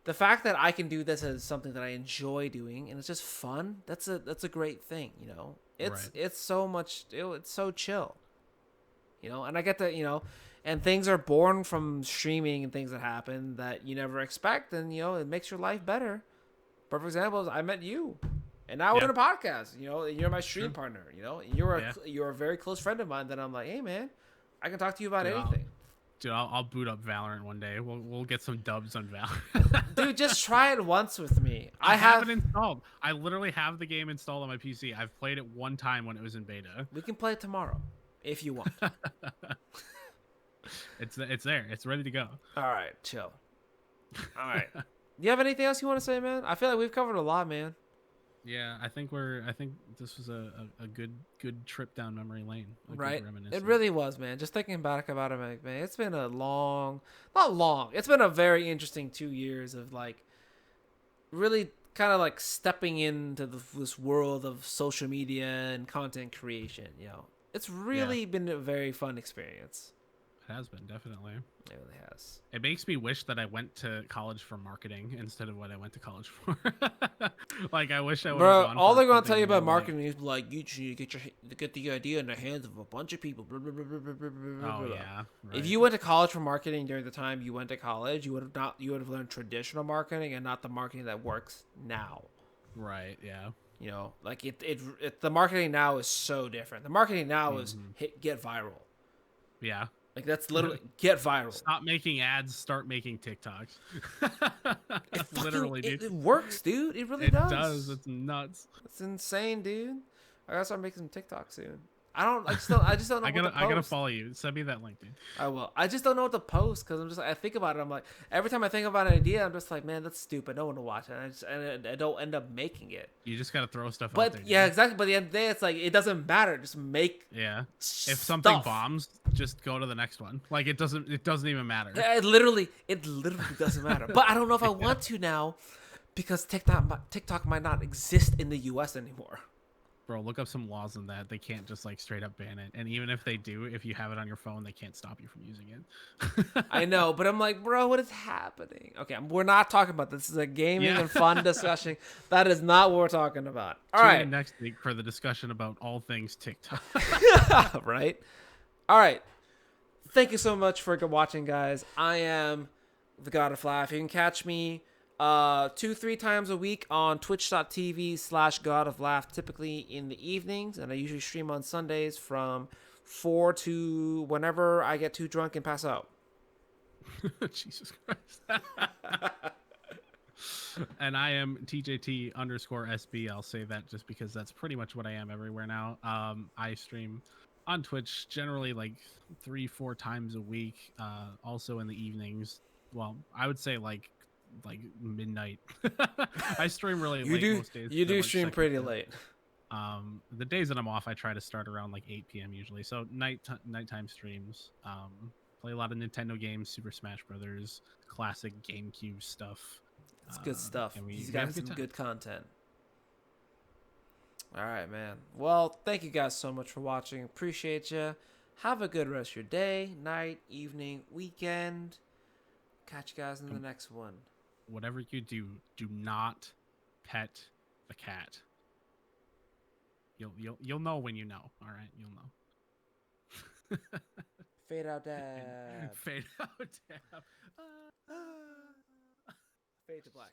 the fact that I can do this as something that I enjoy doing, and it's just fun. That's a great thing. You know, it's so much. It's so chill. You know, and I get to, you know, and things are born from streaming and things that happen that you never expect, and you know, it makes your life better. Perfect example is I met you, and now we're in a podcast. You know, and you're my stream partner. You know, and you're a very close friend of mine. That I'm like, hey man, I can talk to you about anything. I'll boot up Valorant one day. We'll get some dubs on Valorant. Dude, just try it once with me. I have it installed. I literally have the game installed on my PC. I've played it one time when it was in beta. We can play it tomorrow if you want. It's there. It's ready to go. All right, chill. All right. Do you have anything else you want to say, man? I feel like we've covered a lot, man. Yeah, I think this was a good trip down memory lane. Right. It really was, man. Just thinking back about it, man, it's been not long. It's been a very interesting 2 years of like really kind of like stepping into this world of social media and content creation. You know, it's really been a very fun experience. It has been, definitely. It really has. It makes me wish that I went to college for marketing instead of what I went to college for. Like, I wish I would have gone. All they're going to tell you about marketing is like, you need to get the idea in the hands of a bunch of people. Blah, blah, blah, blah, blah, blah, oh, blah. yeah. Right. If you went to college for marketing during the time you went to college, you would have learned traditional marketing and not the marketing that works now. Right, yeah. You know, like the marketing now is so different. The marketing now is get viral. Yeah. Like, that's literally get viral. Stop making ads, start making TikToks. It works, dude. It really does. It does. It's nuts. It's insane, dude. I gotta start making some TikToks soon. I just don't know what to post. I gotta follow you. Send me that link, dude. I will. I just don't know what to post because I'm just I think about it. I'm like, every time I think about an idea, I'm just like, man, that's stupid. No one will watch it. And I don't end up making it. You just gotta throw stuff out there. Yeah, exactly. But at the end of the day, it's like it doesn't matter. Just make. Yeah. If something bombs, just go to the next one. Like it doesn't even matter. Yeah, it literally doesn't matter. But I don't know if I want to now because TikTok might not exist in the U.S. anymore. Bro, look up some laws on that. They can't just like straight up ban it. And even if they do, if you have it on your phone, they can't stop you from using it. I know, but I'm like, bro, what is happening? Okay, we're not talking about this. This is a gaming and fun discussion. That is not what we're talking about. All right. Tune in next week for the discussion about all things TikTok. Right? All right. Thank you so much for watching, guys. I am the GodofLaugh. You can catch me 2-3 times a week on twitch.tv/GodofLaugh, typically in the evenings, and I usually stream on Sundays from 4 to whenever I get too drunk and pass out. Jesus Christ. And I am TJayT_SB. I'll say that just because that's pretty much what I am everywhere now. I stream on Twitch generally like 3-4 times a week, also in the evenings. Well, I would say like midnight. I stream really late most days. You do stream pretty late. The days that I'm off, I try to start around like 8 p.m. usually. So nighttime streams. Play a lot of Nintendo games, Super Smash Brothers, classic GameCube stuff. It's good stuff. He's got some good content. All right, man. Well, thank you guys so much for watching. Appreciate you. Have a good rest of your day, night, evening, weekend. Catch you guys in the next one. Whatever you do not pet the cat. You'll know when you know. All right, you'll know. Fade out, dab. Fade out, dab. Fade to black.